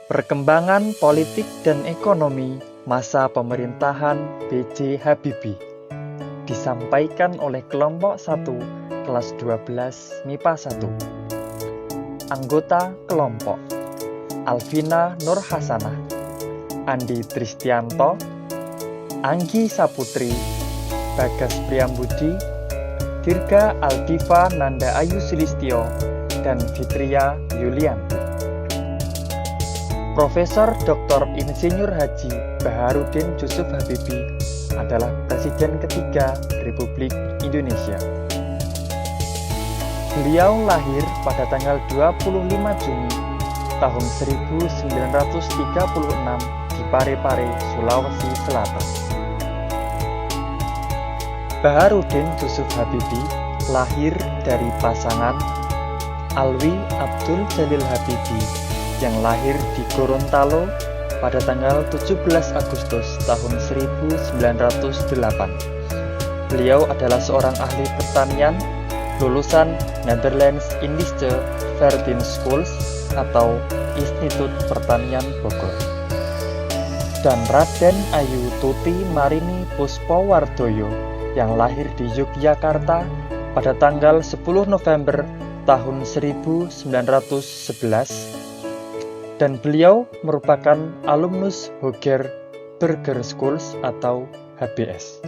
Perkembangan politik dan ekonomi masa pemerintahan B.J. Habibie disampaikan oleh kelompok 1 kelas 12 MIPA 1. Anggota kelompok: Alvina Nur Hasanah, Andi Tristianto, Anggi Saputri, Bagas Priambudi, Dirga Aldiva Nanda Ayu Sulistyo, dan Fitria Yulianti. Profesor Dr. Insinyur Haji Baharudin Jusuf Habibie adalah Presiden ketiga Republik Indonesia. Beliau lahir pada tanggal 25 Juni tahun 1936 di Parepare, Sulawesi Selatan. Baharudin Jusuf Habibie lahir dari pasangan Alwi Abdul Jalil Habibie yang lahir di Gorontalo pada tanggal 17 Agustus tahun 1908. Beliau adalah seorang ahli pertanian lulusan Netherlands Indische Schools atau Institut Pertanian Bogor. Dan Raden Ayu Tuti Marini Puspowardoyo yang lahir di Yogyakarta pada tanggal 10 November tahun 1911, dan beliau merupakan alumnus Hoger Burger Schools atau HBS.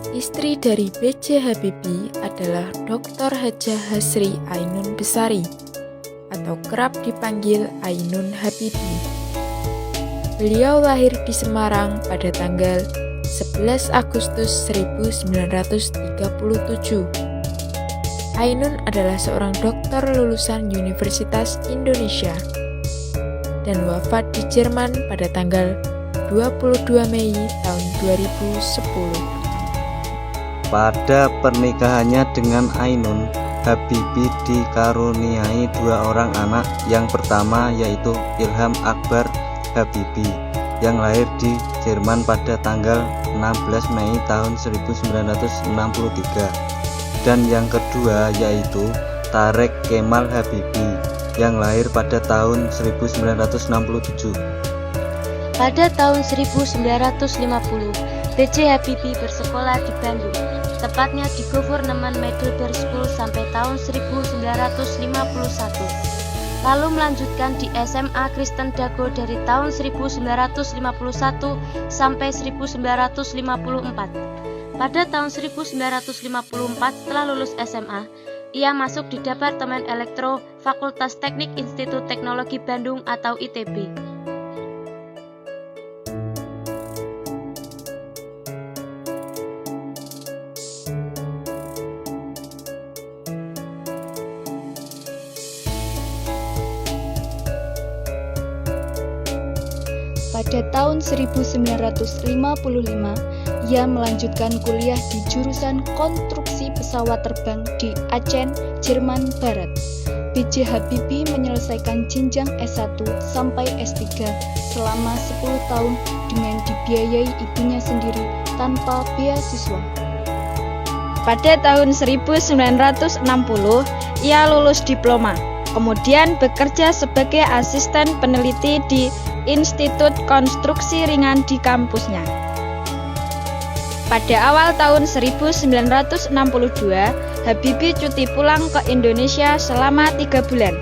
Istri dari B.J. Habibie adalah Dr. Hajah Hasri Ainun Besari atau kerap dipanggil Ainun Habibie. Beliau lahir di Semarang pada tanggal 11 Agustus 1937. Ainun adalah seorang dokter lulusan Universitas Indonesia dan wafat di Jerman pada tanggal 22 Mei tahun 2010. Pada pernikahannya dengan Ainun, Habibie dikaruniai 2 orang anak. Yang pertama yaitu Ilham Akbar Habibie yang lahir di Jerman pada tanggal 16 Mei tahun 1963. Dan yang kedua yaitu Tarek Kemal Habibie yang lahir pada tahun 1967. Pada tahun 1950, B.J. Habibie bersekolah di Bandung, tepatnya di Government Middlebury School sampai tahun 1951. Lalu melanjutkan di SMA Kristen Dago dari tahun 1951 sampai 1954. Pada tahun 1954 setelah lulus SMA, ia masuk di Departemen Elektro Fakultas Teknik Institut Teknologi Bandung atau ITB. Pada tahun 1955, ia melanjutkan kuliah di jurusan konstruksi pesawat terbang di Aachen, Jerman Barat. B.J. Habibie menyelesaikan jenjang S1 sampai S3 selama 10 tahun dengan dibiayai ibunya sendiri tanpa beasiswa. Pada tahun 1960, ia lulus diploma, kemudian bekerja sebagai asisten peneliti di Institut Konstruksi Ringan di kampusnya. Pada awal tahun 1962, Habibie cuti pulang ke Indonesia selama 3 bulan.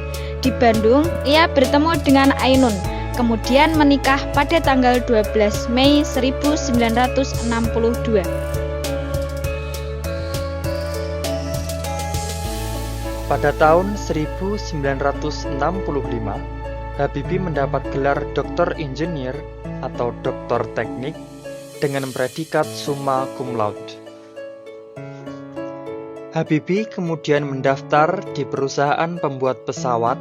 Di Bandung, ia bertemu dengan Ainun, kemudian menikah pada tanggal 12 Mei 1962. Pada tahun 1965, Habibie mendapat gelar Doktor Engineer atau Doktor Teknik dengan predikat summa cum laude. Habibie kemudian mendaftar di perusahaan pembuat pesawat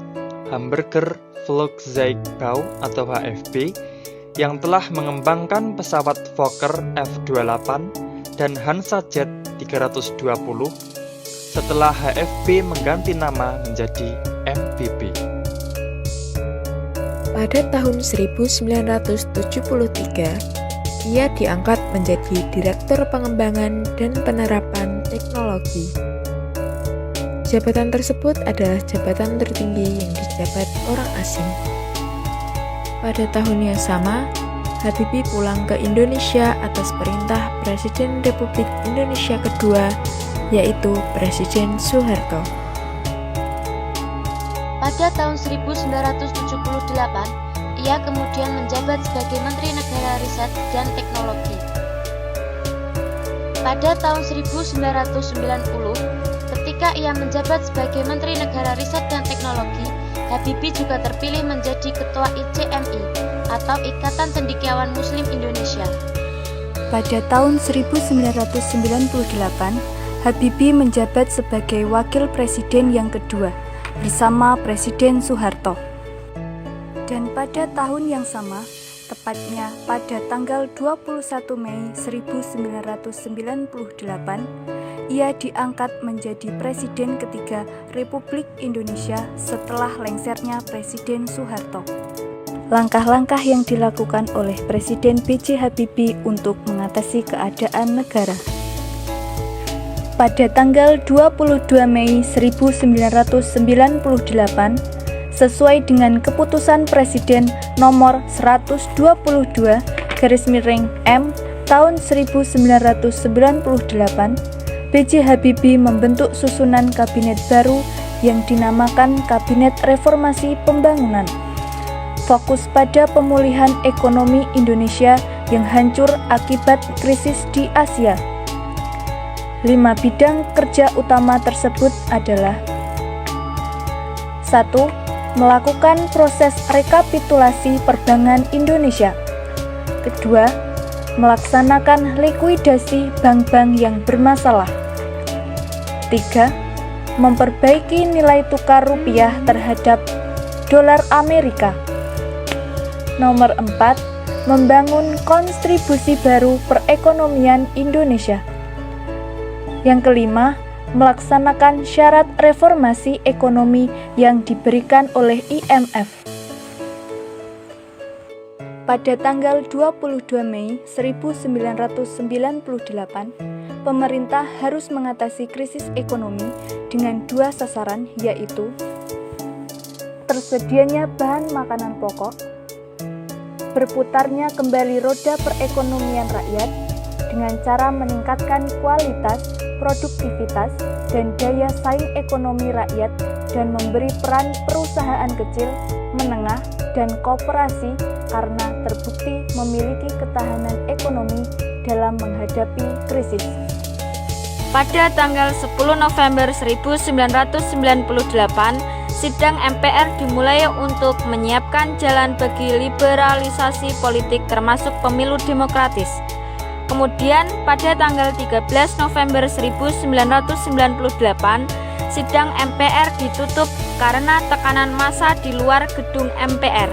Hamburger Flugzeugbau atau HFB yang telah mengembangkan pesawat Fokker F-28 dan Hansajet 320 setelah HFB mengganti nama menjadi MBB. Pada tahun 1973, ia diangkat menjadi Direktur Pengembangan dan Penerapan Teknologi. Jabatan tersebut adalah jabatan tertinggi yang dijabat orang asing. Pada tahun yang sama, Habibie pulang ke Indonesia atas perintah Presiden Republik Indonesia kedua, yaitu Presiden Soeharto. Pada tahun 1978, ia kemudian menjabat sebagai Menteri Negara Riset dan Teknologi. Pada tahun 1990, ketika ia menjabat sebagai Menteri Negara Riset dan Teknologi, Habibie juga terpilih menjadi Ketua ICMI atau Ikatan Cendekiawan Muslim Indonesia. Pada tahun 1998, Habibie menjabat sebagai Wakil Presiden yang kedua bersama Presiden Soeharto. Dan pada tahun yang sama, tepatnya pada tanggal 21 Mei 1998, ia diangkat menjadi Presiden ketiga Republik Indonesia setelah lengsernya Presiden Soeharto. Langkah-langkah yang dilakukan oleh Presiden B.J. Habibie untuk mengatasi keadaan negara. Pada tanggal 22 Mei 1998, sesuai dengan keputusan Presiden nomor 122/M tahun 1998, B.J. Habibie membentuk susunan kabinet baru yang dinamakan Kabinet Reformasi Pembangunan. Fokus pada pemulihan ekonomi Indonesia yang hancur akibat krisis di Asia. 5 bidang kerja utama tersebut adalah: 1. Melakukan proses rekapitulasi perbankan Indonesia. Kedua, melaksanakan likuidasi bank-bank yang bermasalah. 3. Memperbaiki nilai tukar rupiah terhadap dolar Amerika. Nomor 4. Membangun kontribusi baru perekonomian Indonesia. Yang kelima, melaksanakan syarat reformasi ekonomi yang diberikan oleh IMF. Pada tanggal 22 Mei 1998, pemerintah harus mengatasi krisis ekonomi dengan 2 sasaran, yaitu tersedianya bahan makanan pokok, berputarnya kembali roda perekonomian rakyat dengan cara meningkatkan kualitas, produktivitas, dan daya saing ekonomi rakyat, dan memberi peran perusahaan kecil, menengah, dan koperasi karena terbukti memiliki ketahanan ekonomi dalam menghadapi krisis. Pada tanggal 10 November 1998, sidang MPR dimulai untuk menyiapkan jalan bagi liberalisasi politik termasuk pemilu demokratis. Kemudian pada tanggal 13 November 1998, sidang MPR ditutup karena tekanan massa di luar gedung MPR.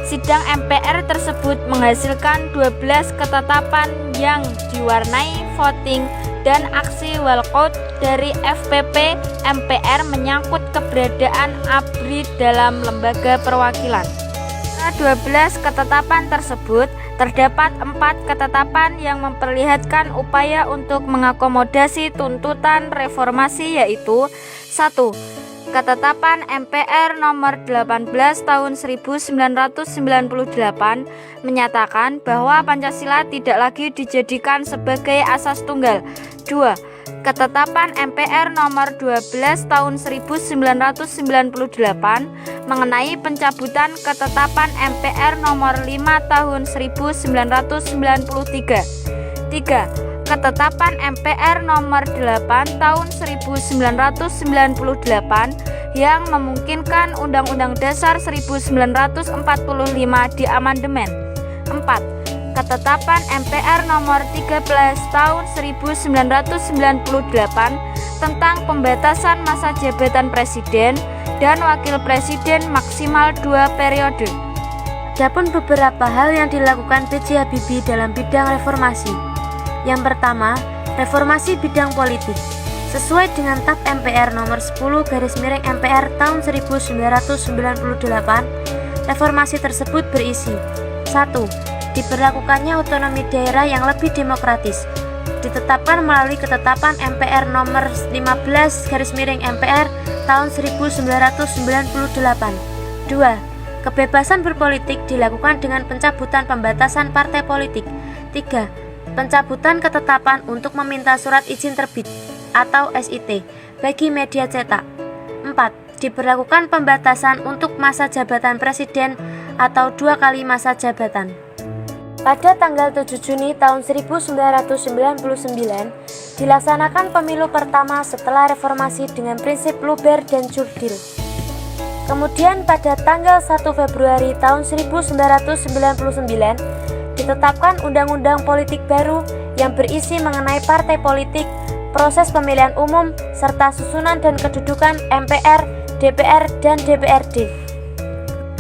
Sidang MPR tersebut menghasilkan 12 ketetapan yang diwarnai voting dan aksi walkout dari FPP MPR menyangkut keberadaan ABRI dalam lembaga perwakilan. Pada 12 ketetapan tersebut, terdapat 4 ketetapan yang memperlihatkan upaya untuk mengakomodasi tuntutan reformasi, yaitu 1. Ketetapan MPR nomor 18 tahun 1998 menyatakan bahwa Pancasila tidak lagi dijadikan sebagai asas tunggal. 2. Ketetapan MPR nomor 12 tahun 1998 mengenai pencabutan ketetapan MPR nomor 5 tahun 1993. 3. Ketetapan MPR nomor 8 tahun 1998 yang memungkinkan Undang-Undang Dasar 1945 diamandemen. 4. Ketetapan MPR nomor 13 tahun 1998 tentang pembatasan masa jabatan presiden dan wakil presiden maksimal 2 periode. Adapun beberapa hal yang dilakukan B.J. Habibie dalam bidang reformasi. Yang pertama, reformasi bidang politik. Sesuai dengan TAP MPR nomor 10/MPR tahun 1998, reformasi tersebut berisi: 1. Diberlakukannya otonomi daerah yang lebih demokratis. ditetapkan melalui ketetapan MPR nomor 15/MPR tahun 1998. 2. Kebebasan berpolitik dilakukan dengan pencabutan pembatasan partai politik. 3. Pencabutan ketetapan untuk meminta surat izin terbit atau SIT bagi media cetak. 4. Diberlakukan pembatasan untuk masa jabatan presiden atau 2 kali masa jabatan. Pada tanggal 7 Juni tahun 1999, dilaksanakan pemilu pertama setelah reformasi dengan prinsip luber dan jurdil. Kemudian pada tanggal 1 Februari tahun 1999, ditetapkan Undang-Undang Politik baru yang berisi mengenai partai politik, proses pemilihan umum, serta susunan dan kedudukan MPR, DPR, dan DPRD.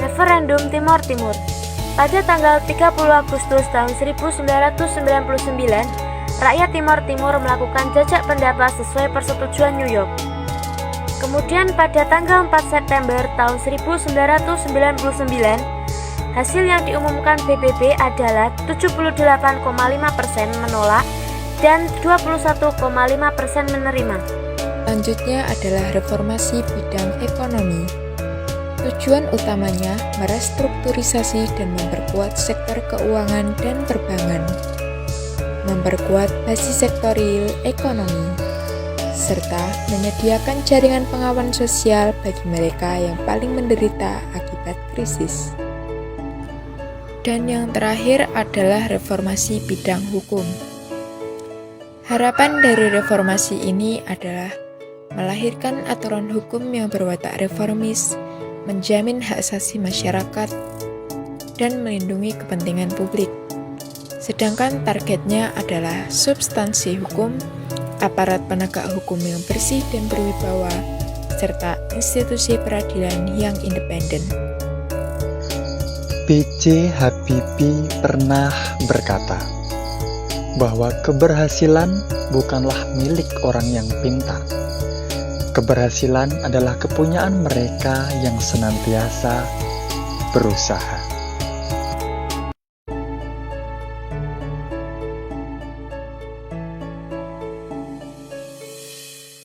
Referendum Timor Timur. Pada tanggal 30 Agustus tahun 1999, rakyat Timor Timur melakukan jajak pendapat sesuai persetujuan New York. Kemudian pada tanggal 4 September tahun 1999, hasil yang diumumkan PBB adalah 78,5% menolak dan 21,5% menerima. Selanjutnya adalah reformasi bidang ekonomi. Tujuan utamanya merestrukturisasi dan memperkuat sektor keuangan dan perbankan, memperkuat basis sektor real ekonomi, serta menyediakan jaringan pengawasan sosial bagi mereka yang paling menderita akibat krisis. Dan yang terakhir adalah reformasi bidang hukum. Harapan dari reformasi ini adalah melahirkan aturan hukum yang berwatak reformis, menjamin hak asasi masyarakat, dan melindungi kepentingan publik. Sedangkan targetnya adalah substansi hukum, aparat penegak hukum yang bersih dan berwibawa, serta institusi peradilan yang independen. B.J. Habibie pernah berkata bahwa keberhasilan bukanlah milik orang yang pintar. Keberhasilan adalah kepunyaan mereka yang senantiasa berusaha.